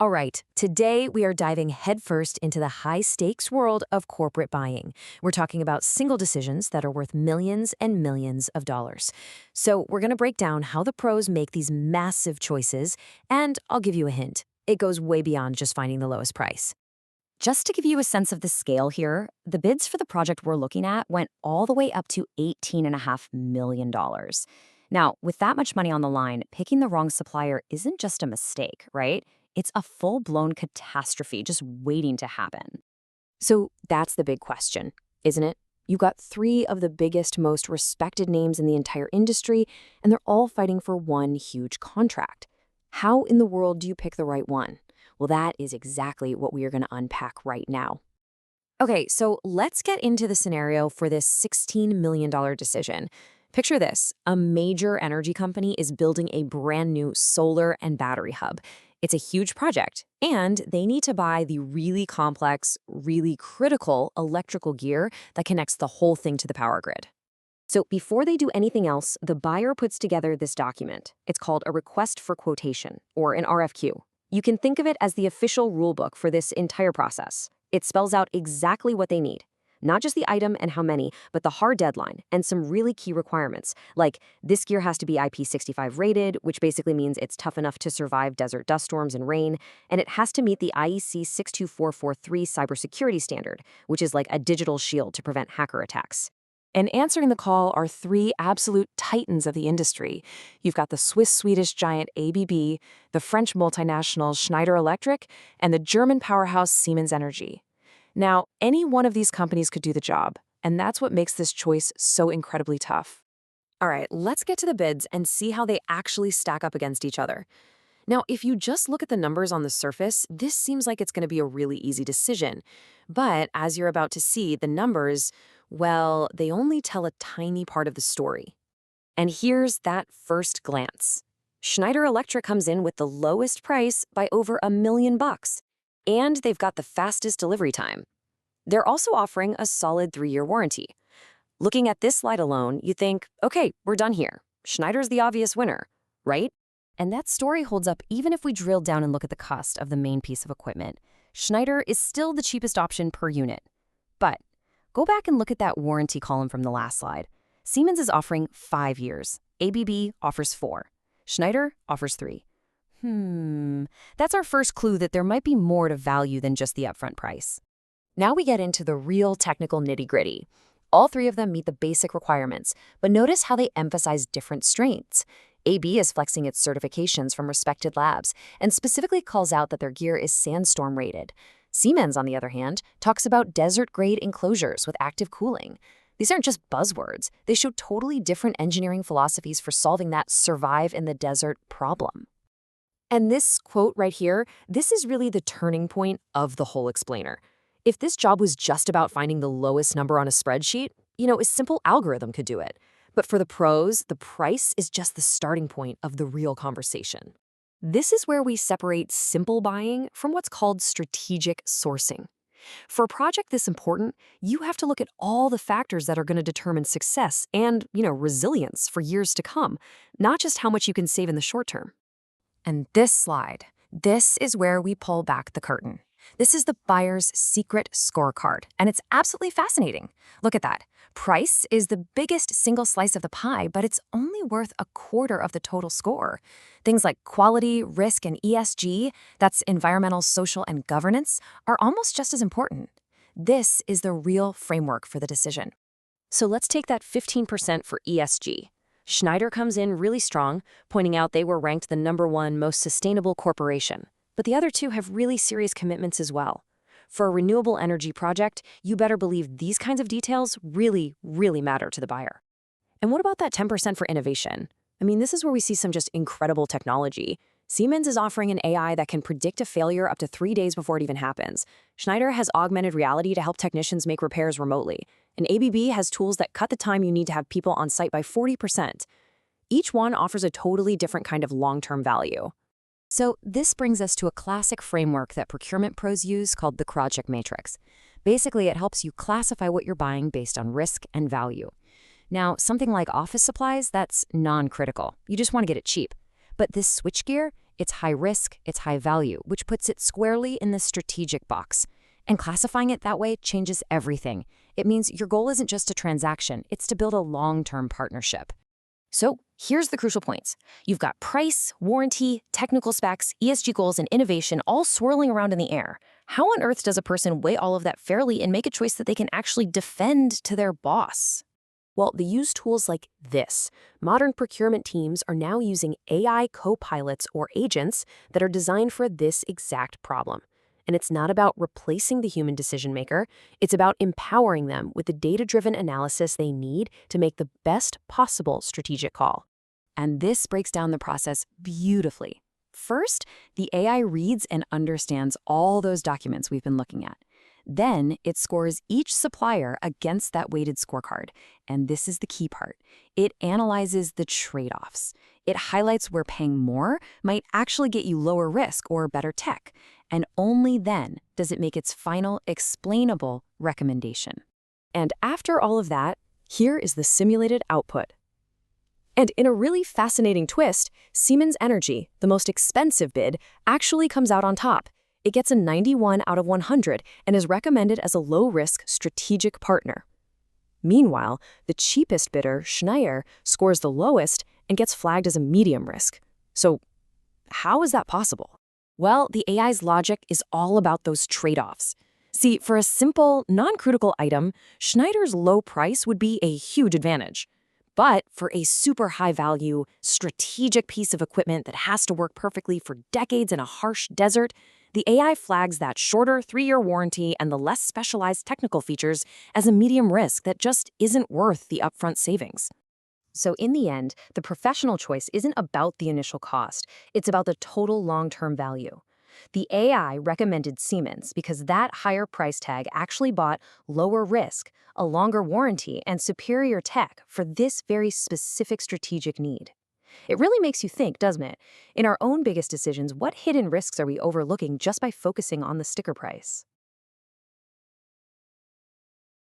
All right, today we are diving headfirst into the high-stakes world of corporate buying. We're talking about single decisions that are worth millions and millions of dollars. So we're going to break down how the pros make these massive choices, and I'll give you a hint. It goes way beyond just finding the lowest price. Just to give you a sense of the scale here, the bids for the project we're looking at went all the way up to $18.5 million. Now, with that much money on the line, picking the wrong supplier isn't just a mistake, right? It's a full-blown catastrophe just waiting to happen. So that's the big question, isn't it? You've got three of the biggest, most respected names in the entire industry, and they're all fighting for one huge contract. How in the world do you pick the right one? Well, that is exactly what we are going to unpack right now. Okay, so let's get into the scenario for this $16 million decision. Picture this. A major energy company is building a brand new solar and battery hub. It's a huge project, and they need to buy the really complex, really critical electrical gear that connects the whole thing to the power grid. So before they do anything else, the buyer puts together this document. It's called a request for quotation, or an RFQ. You can think of it as the official rulebook for this entire process. It spells out exactly what they need. Not just the item and how many, but the hard deadline and some really key requirements, like this gear has to be IP65 rated, which basically means it's tough enough to survive desert dust storms and rain, and it has to meet the IEC 62443 cybersecurity standard, which is like a digital shield to prevent hacker attacks. And answering the call are three absolute titans of the industry. You've got the Swiss-Swedish giant ABB, the French multinational Schneider Electric, and the German powerhouse Siemens Energy. Now, any one of these companies could do the job, and that's what makes this choice so incredibly tough. All right, let's get to the bids and see how they actually stack up against each other. Now, if you just look at the numbers on the surface, this seems like it's going to be a really easy decision. But as you're about to see, the numbers, well, they only tell a tiny part of the story. And here's that first glance. Schneider Electric comes in with the lowest price by over $1 million. And they've got the fastest delivery time. They're also offering a solid 3-year warranty. Looking at this slide alone, you think, okay, we're done here. Schneider's the obvious winner, right? And that story holds up even if we drill down and look at the cost of the main piece of equipment. Schneider is still the cheapest option per unit. But go back and look at that warranty column from the last slide. Siemens is offering 5 years. ABB offers 4. Schneider offers 3. That's our first clue that there might be more to value than just the upfront price. Now we get into the real technical nitty-gritty. All three of them meet the basic requirements, but notice how they emphasize different strengths. AB is flexing its certifications from respected labs and specifically calls out that their gear is sandstorm rated. Siemens, on the other hand, talks about desert-grade enclosures with active cooling. These aren't just buzzwords. They show totally different engineering philosophies for solving that survive-in-the-desert problem. And this quote right here, this is really the turning point of the whole explainer. If this job was just about finding the lowest number on a spreadsheet, a simple algorithm could do it. But for the pros, the price is just the starting point of the real conversation. This is where we separate simple buying from what's called strategic sourcing. For a project this important, you have to look at all the factors that are going to determine success and, resilience for years to come, not just how much you can save in the short term. And this slide, this is where we pull back the curtain. This is the buyer's secret scorecard, and it's absolutely fascinating. Look at that. Price is the biggest single slice of the pie, but it's only worth a quarter of the total score. Things like quality, risk, and ESG, that's environmental, social, and governance, are almost just as important. This is the real framework for the decision. So let's take that 15% for ESG. Schneider comes in really strong, pointing out they were ranked the #1 most sustainable corporation. But the other two have really serious commitments as well. For a renewable energy project, you better believe these kinds of details really, really matter to the buyer. And what about that 10% for innovation? This is where we see some just incredible technology. Siemens is offering an AI that can predict a failure up to 3 days before it even happens. Schneider has augmented reality to help technicians make repairs remotely. And ABB has tools that cut the time you need to have people on site by 40%. Each one offers a totally different kind of long-term value. So this brings us to a classic framework that procurement pros use called the project matrix. Basically, it helps you classify what you're buying based on risk and value. Now, something like office supplies, that's non-critical. You just want to get it cheap. But this switchgear, It's high risk, it's high value, which puts it squarely in the strategic box. And classifying it that way changes everything. It means your goal isn't just a transaction, it's to build a long-term partnership. So here's the crucial points. You've got price, warranty, technical specs, ESG goals, and innovation all swirling around in the air. How on earth does a person weigh all of that fairly and make a choice that they can actually defend to their boss? Well, they use tools like this. Modern procurement teams are now using AI co-pilots or agents that are designed for this exact problem. And it's not about replacing the human decision maker, it's about empowering them with the data-driven analysis they need to make the best possible strategic call. And this breaks down the process beautifully. First, the AI reads and understands all those documents we've been looking at. Then it scores each supplier against that weighted scorecard. And this is the key part. It analyzes the trade-offs. It highlights where paying more might actually get you lower risk or better tech. And only then does it make its final explainable recommendation. And after all of that, here is the simulated output. And in a really fascinating twist, Siemens Energy, the most expensive bid, actually comes out on top. It gets a 91 out of 100 and is recommended as a low-risk strategic partner. Meanwhile, the cheapest bidder, Schneider, scores the lowest and gets flagged as a medium risk. So how is that possible? Well, the AI's logic is all about those trade-offs. See, for a simple, non-critical item, Schneider's low price would be a huge advantage. But for a super high-value, strategic piece of equipment that has to work perfectly for decades in a harsh desert, the AI flags that shorter 3-year warranty and the less specialized technical features as a medium risk that just isn't worth the upfront savings. So in the end, the professional choice isn't about the initial cost. It's about the total long-term value. The AI recommended Siemens because that higher price tag actually bought lower risk, a longer warranty, and superior tech for this very specific strategic need. It really makes you think, doesn't it? In our own biggest decisions, what hidden risks are we overlooking just by focusing on the sticker price?